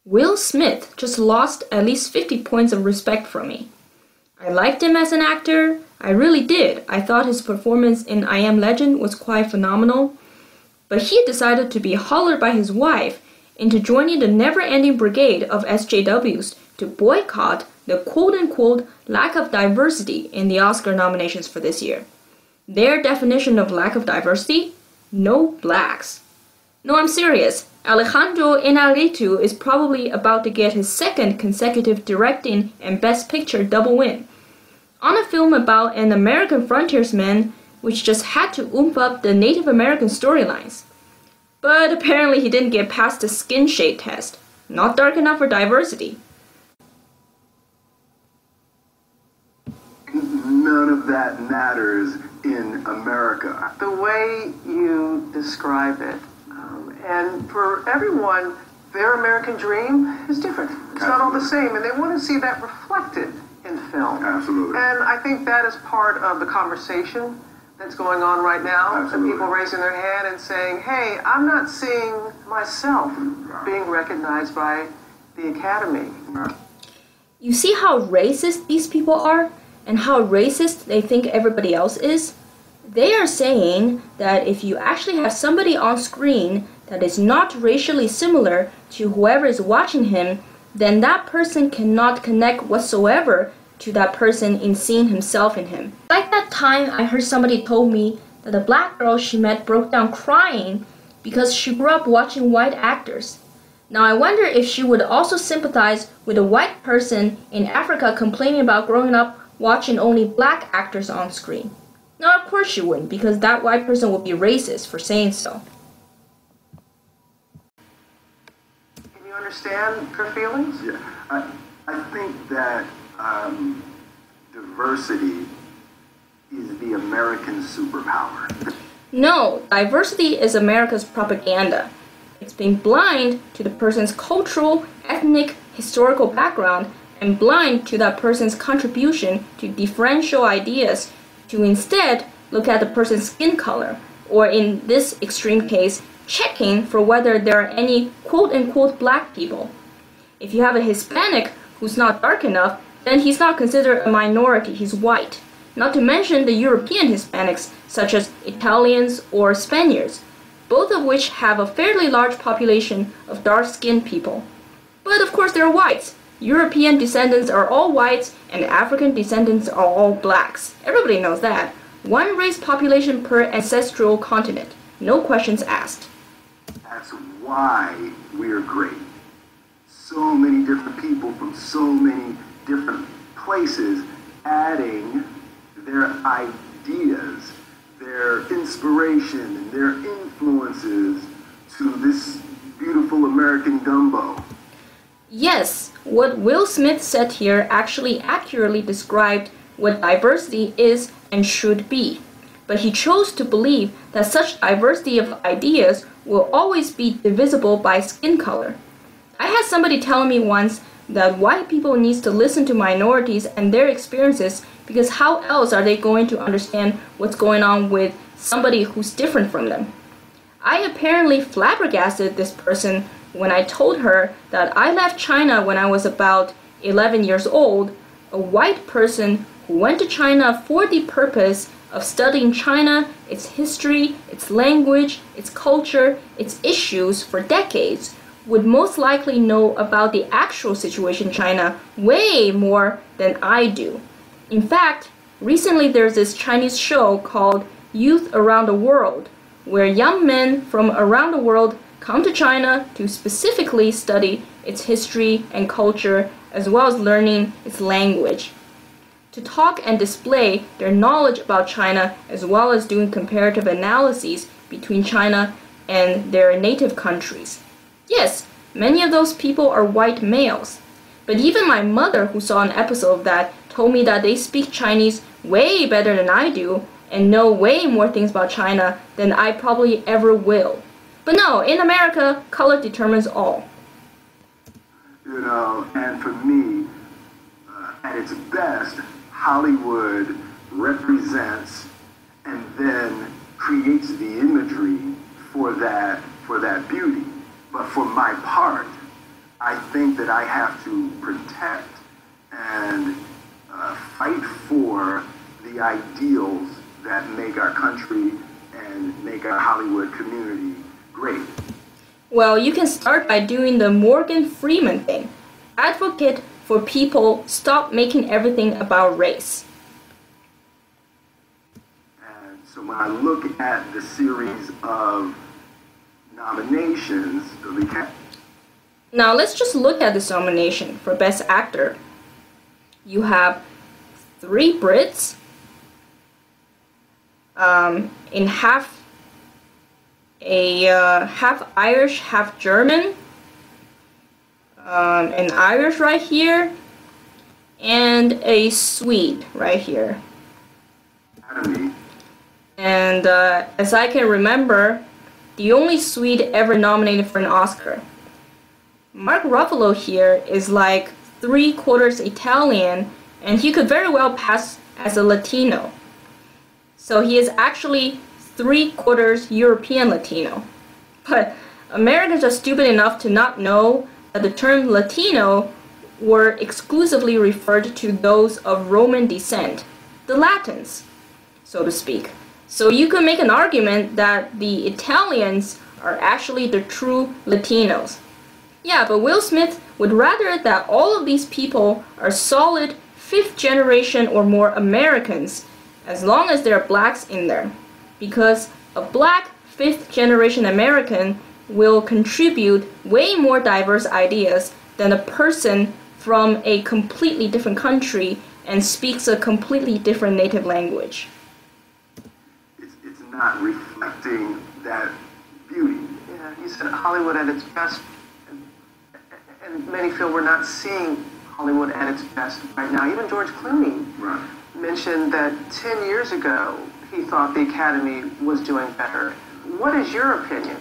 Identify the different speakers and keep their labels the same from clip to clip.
Speaker 1: Will Smith just lost at least 50 points of respect from me. I liked him as an actor. I really did. I thought his performance in I Am Legend was quite phenomenal. But he decided to be hollered by his wife into joining the never-ending brigade of SJWs to boycott the quote-unquote lack of diversity in the Oscar nominations for this year. Their definition of lack of diversity? No blacks. No, I'm serious. Alejandro Inarritu is probably about to get his second consecutive directing and Best Picture double win on a film about an American frontiersman which just had to oomph up the Native American storylines. But apparently he didn't get past the skin shade test. Not dark enough for diversity.
Speaker 2: None of that matters in America.
Speaker 3: The way you describe it, and for everyone, their American dream is different. It's not all the same, and they want to see that reflected in film.
Speaker 2: Absolutely.
Speaker 3: And I think that is part of the conversation that's going on right now.
Speaker 2: Absolutely.
Speaker 3: And people raising their hand and saying, hey, I'm not seeing myself being recognized by the Academy.
Speaker 1: You see how racist these people are? And how racist they think everybody else is? They are saying that if you actually have somebody on screen that is not racially similar to whoever is watching him, then that person cannot connect whatsoever to that person in seeing himself in him. Like that time I heard somebody told me that a black girl she met broke down crying because she grew up watching white actors. Now I wonder if she would also sympathize with a white person in Africa complaining about growing up watching only black actors on screen. No, of course she wouldn't, because that white person would be racist for saying so.
Speaker 3: Can you understand her feelings?
Speaker 2: Yeah, I think that diversity is the American superpower.
Speaker 1: No, diversity is America's propaganda. It's being blind to the person's cultural, ethnic, historical background and blind to that person's contribution to differential ideas, to instead look at the person's skin color, or in this extreme case, checking for whether there are any quote-unquote black people. If you have a Hispanic who's not dark enough, then he's not considered a minority, he's white. Not to mention the European Hispanics, such as Italians or Spaniards, both of which have a fairly large population of dark-skinned people. But of course they're whites. European descendants are all whites and African descendants are all blacks. Everybody knows that. One race population per ancestral continent. No questions asked.
Speaker 2: That's why we're great. So many different people from so many different places adding their ideas, their inspiration, and their influences to this beautiful American gumbo.
Speaker 1: Yes, what Will Smith said here actually accurately described what diversity is and should be. But he chose to believe that such diversity of ideas will always be divisible by skin color. I had somebody tell me once that white people need to listen to minorities and their experiences because how else are they going to understand what's going on with somebody who's different from them? I apparently flabbergasted this person when I told her that I left China when I was about 11 years old, a white person who went to China for the purpose of studying China, its history, its language, its culture, its issues for decades, would most likely know about the actual situation in China way more than I do. In fact, recently there's this Chinese show called Youth Around the World, where young men from around the world come to China to specifically study its history and culture, as well as learning its language, to talk and display their knowledge about China, as well as doing comparative analyses between China and their native countries. Yes, many of those people are white males, but even my mother, who saw an episode of that, told me that they speak Chinese way better than I do and know way more things about China than I probably ever will. But no, in America, color determines all.
Speaker 2: You know, and for me, at its best, Hollywood represents and then creates the imagery for that beauty. But for my part, I think that I have to protect and fight for the ideals that make our country and make our Hollywood community great.
Speaker 1: Well, you can start by doing the Morgan Freeman thing. Advocate for people, stop making everything about race.
Speaker 2: And so when I look at the series of nominations,
Speaker 1: now let's just look at this nomination for Best Actor. You have 3 Brits, in half Irish, half German, an Irish right here, and a Swede right here. And as I can remember, the only Swede ever nominated for an Oscar. Mark Ruffalo here is like 3/4 Italian, and he could very well pass as a Latino. So he is actually 3/4 European Latino. But Americans are stupid enough to not know that the term Latino were exclusively referred to those of Roman descent, the Latins, so to speak. So you could make an argument that the Italians are actually the true Latinos. Yeah, but Will Smith would rather that all of these people are solid 5th generation or more Americans, as long as there are blacks in there. Because a black 5th generation American will contribute way more diverse ideas than a person from a completely different country and speaks a completely different native language.
Speaker 2: It's not reflecting that beauty.
Speaker 3: Yeah, you said Hollywood at its best, and many feel we're not seeing Hollywood at its best right now. Even George Clooney mentioned that 10 years ago he thought the Academy was doing better. What is your opinion?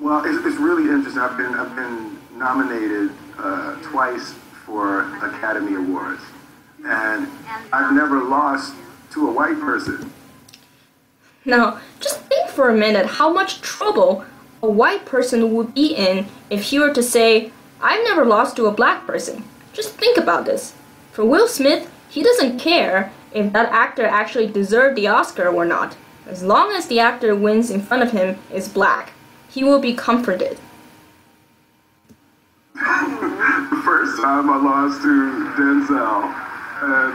Speaker 2: Well, it's really interesting. I've been nominated twice for Academy Awards, and I've never lost to a white person.
Speaker 1: Now, just think for a minute how much trouble a white person would be in if he were to say, I've never lost to a black person. Just think about this. For Will Smith, he doesn't care if that actor actually deserved the Oscar or not. As long as the actor wins in front of him is black, he will be comforted.
Speaker 2: The first time I lost to Denzel,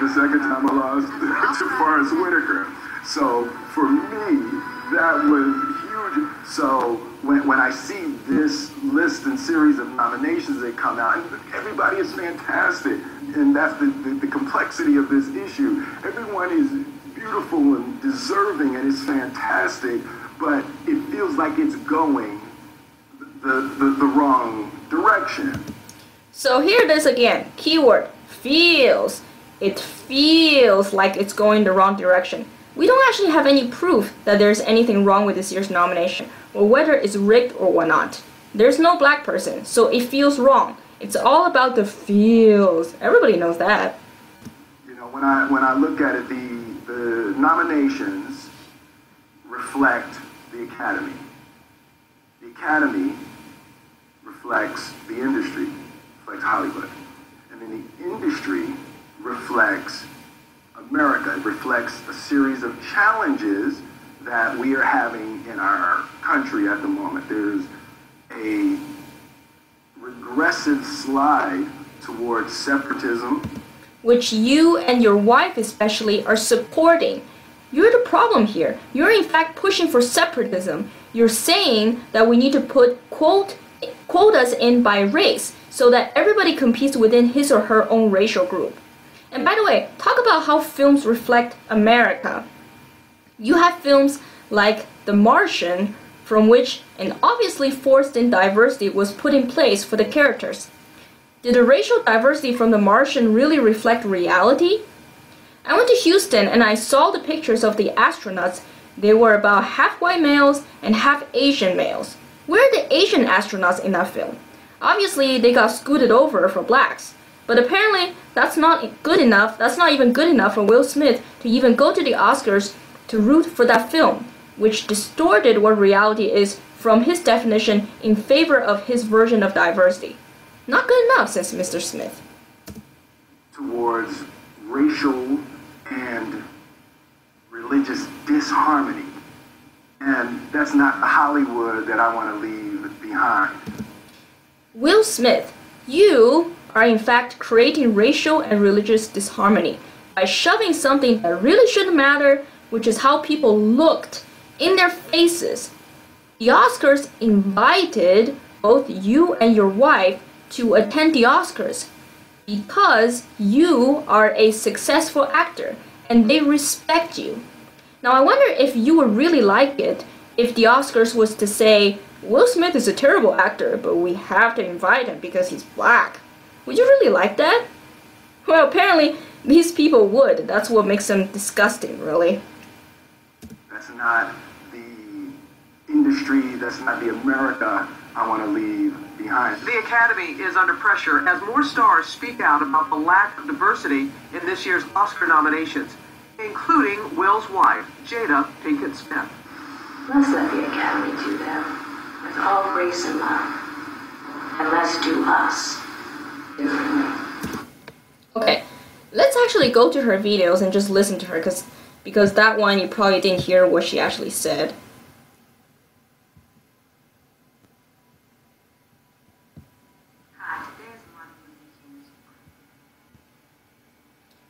Speaker 2: the second time I lost to Forrest Whitaker. So for me, that was huge. So when I see this list and series of nominations that come out, everybody is fantastic. And that's the complexity of this issue. Everyone is beautiful and deserving and it's fantastic, but it feels like it's going the wrong direction.
Speaker 1: So here it is again. Keyword, feels. It feels like it's going the wrong direction. We don't actually have any proof that there's anything wrong with this year's nomination, or whether it's rigged or whatnot. There's no black person, so it feels wrong. It's all about the feels. Everybody knows that.
Speaker 2: You know, when I look at it, the nominations reflect the Academy. The Academy reflects the industry, reflects Hollywood. And then the industry reflects America. It reflects a series of challenges that we are having in our country at the moment. There's a regressive slide towards separatism,
Speaker 1: which you and your wife especially are supporting. You're the problem here. You're in fact pushing for separatism. You're saying that we need to put quotas in by race so that everybody competes within his or her own racial group. And by the way, talk about how films reflect America. You have films like The Martian, from which an obviously forced-in diversity was put in place for the characters. Did the racial diversity from The Martian really reflect reality? I went to Houston and I saw the pictures of the astronauts. They were about half white males and half Asian males. Where are the Asian astronauts in that film? Obviously, they got scooted over for blacks. But apparently, that's not good enough. That's not even good enough for Will Smith to even go to the Oscars to root for that film, which distorted what reality is from his definition in favor of his version of diversity. Not good enough, says Mr. Smith.
Speaker 2: Towards racial and religious disharmony. And that's not the Hollywood that I want to leave behind.
Speaker 1: Will Smith, you are in fact creating racial and religious disharmony by shoving something that really shouldn't matter, which is how people looked, in their faces. The Oscars invited both you and your wife to attend the Oscars because you are a successful actor and they respect you. Now I wonder if you would really like it if the Oscars was to say, Will Smith is a terrible actor, but we have to invite him because he's black. Would you really like that? Well, apparently these people would. That's what makes them disgusting, really.
Speaker 2: That's not the industry, that's not the America I want to leave behind.
Speaker 3: The Academy is under pressure as more stars speak out about the lack of diversity in this year's Oscar nominations, including Will's wife, Jada Pinket Smith.
Speaker 4: Let's let the Academy do them with all grace and love. And let's do us differently.
Speaker 1: Okay, let's actually go to her videos and just listen to her because that one you probably didn't hear what she actually said.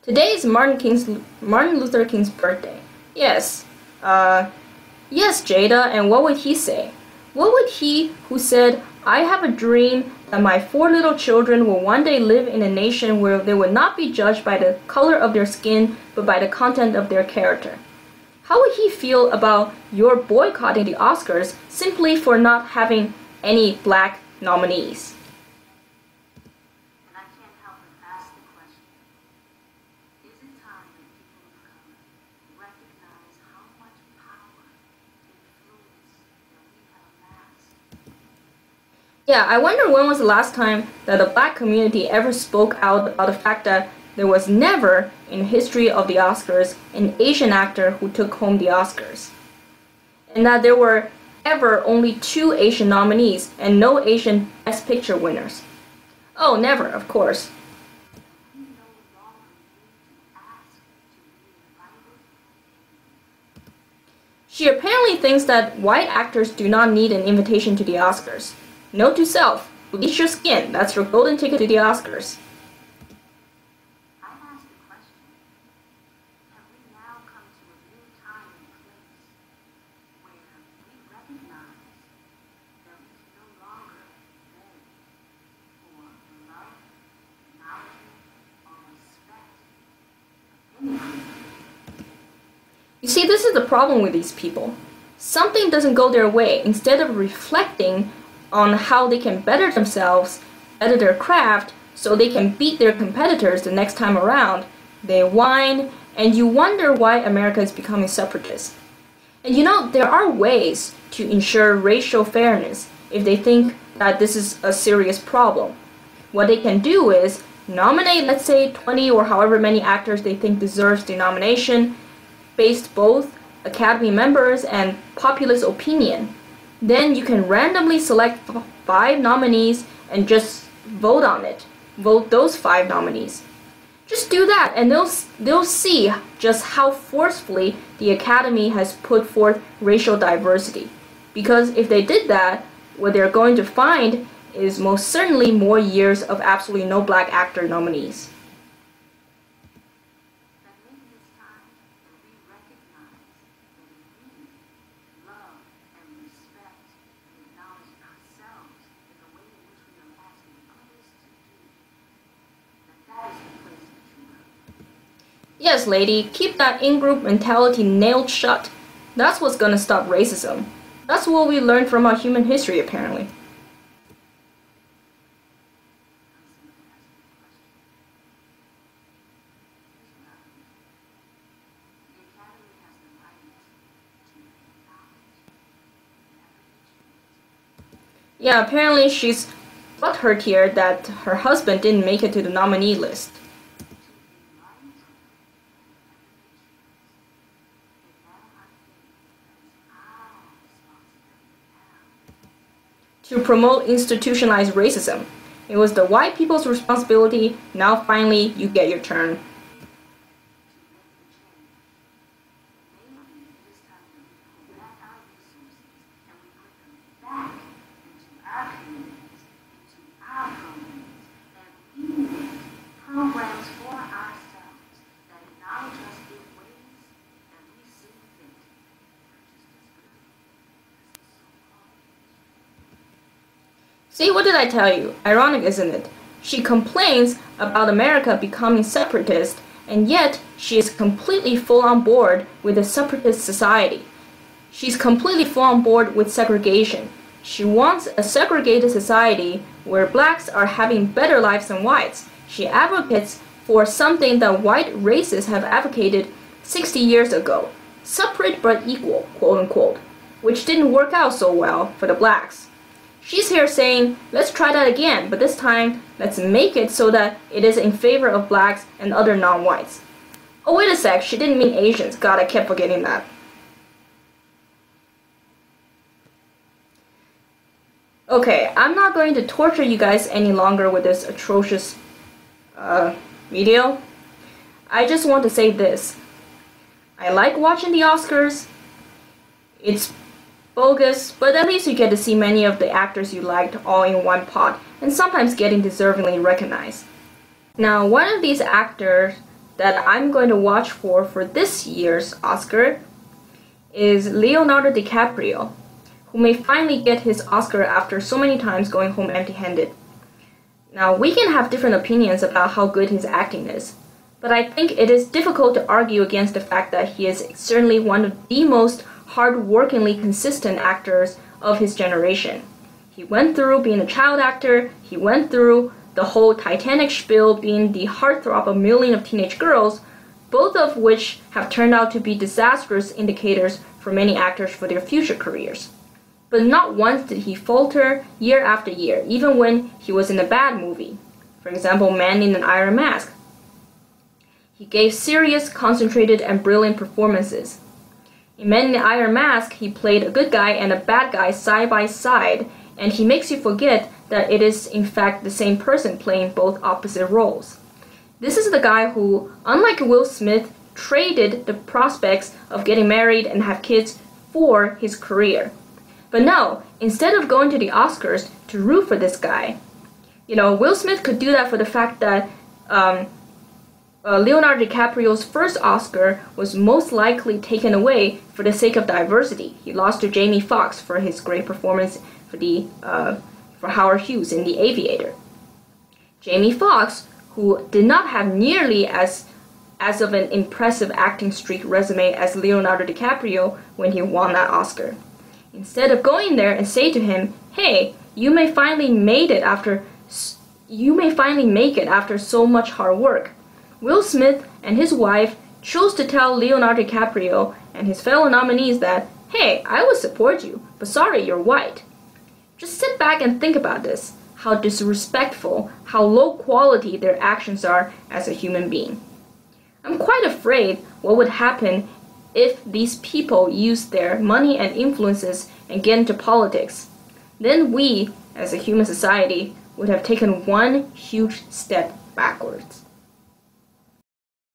Speaker 1: Today is Martin Luther King's birthday. Yes. Yes, Jada, and what would he say? What would he who said, I have a dream that my 4 little children will one day live in a nation where they would not be judged by the color of their skin, but by the content of their character? How would he feel about your boycotting the Oscars simply for not having any black nominees? Yeah, I wonder when was the last time that the black community ever spoke out about the fact that there was never, in the history of the Oscars, an Asian actor who took home the Oscars. And that there were ever only 2 Asian nominees and no Asian Best Picture winners. Oh, never, of course. She apparently thinks that white actors do not need an invitation to the Oscars. Note to self, bleach your skin, that's your golden ticket to the Oscars.
Speaker 4: I asked the question, have we now come to a new time and place where we recognize that we can no longer beg for love, acknowledgement, or respect of anything?
Speaker 1: You see, this is the problem with these people. Something doesn't go their way. Instead of reflecting on how they can better themselves, better their craft, so they can beat their competitors the next time around, they whine, and you wonder why America is becoming separatist. And you know, there are ways to ensure racial fairness if they think that this is a serious problem. What they can do is nominate, let's say, 20 or however many actors they think deserves the nomination, based both Academy members and populace opinion. Then you can randomly select 5 nominees and just vote on it. Vote those 5 nominees. Just do that and they'll see just how forcefully the Academy has put forth racial diversity. Because if they did that, what they're going to find is most certainly more years of absolutely no black actor nominees. Yes, lady, keep that in-group mentality nailed shut. That's what's gonna stop racism. That's what we learned from our human history, apparently. Yeah, apparently she's butthurt here that her husband didn't make it to the nominee list. To promote institutionalized racism. It was the white people's responsibility. Now finally, you get your turn.
Speaker 4: Programs for ourselves that acknowledge us in ways that we see fit.
Speaker 1: See, what did I tell you? Ironic, isn't it? She complains about America becoming separatist, and yet she is completely full on board with a separatist society. She's completely full on board with segregation. She wants a segregated society where blacks are having better lives than whites. She advocates for something that white racists have advocated 60 years ago, separate but equal, quote unquote, which didn't work out so well for the blacks. She's here saying, let's try that again, but this time, let's make it so that it is in favor of blacks and other non-whites. Oh, wait a sec, she didn't mean Asians. God, I kept forgetting that. Okay, I'm not going to torture you guys any longer with this atrocious video. I just want to say this. I like watching the Oscars. It's bogus, but at least you get to see many of the actors you liked all in one pot, and sometimes getting deservingly recognized. Now, one of these actors that I'm going to watch for this year's Oscar is Leonardo DiCaprio, who may finally get his Oscar after so many times going home empty-handed. Now, we can have different opinions about how good his acting is, but I think it is difficult to argue against the fact that he is certainly one of the most hard-workingly consistent actors of his generation. He went through being a child actor, he went through the whole Titanic spiel, being the heartthrob of a million of teenage girls, both of which have turned out to be disastrous indicators for many actors for their future careers. But not once did he falter year after year, even when he was in a bad movie. For example, Man in an Iron Mask. He gave serious, concentrated, and brilliant performances. In Man in the Iron Mask, he played a good guy and a bad guy side by side, and he makes you forget that it is in fact the same person playing both opposite roles. This is the guy who, unlike Will Smith, traded the prospects of getting married and have kids for his career. But no, instead of going to the Oscars to root for this guy, Will Smith could do that for the fact that Leonardo DiCaprio's first Oscar was most likely taken away for the sake of diversity. He lost to Jamie Foxx for his great performance for Howard Hughes in The Aviator. Jamie Foxx, who did not have nearly as of an impressive acting streak resume as Leonardo DiCaprio when he won that Oscar. Instead of going there and say to him, hey, you may finally make it after so much hard work, Will Smith and his wife chose to tell Leonardo DiCaprio and his fellow nominees that, hey, I will support you, but sorry, you're white. Just sit back and think about this, how disrespectful, how low quality their actions are as a human being. I'm quite afraid what would happen if these people use their money and influences and get into politics. Then we, as a human society, would have taken one huge step backwards.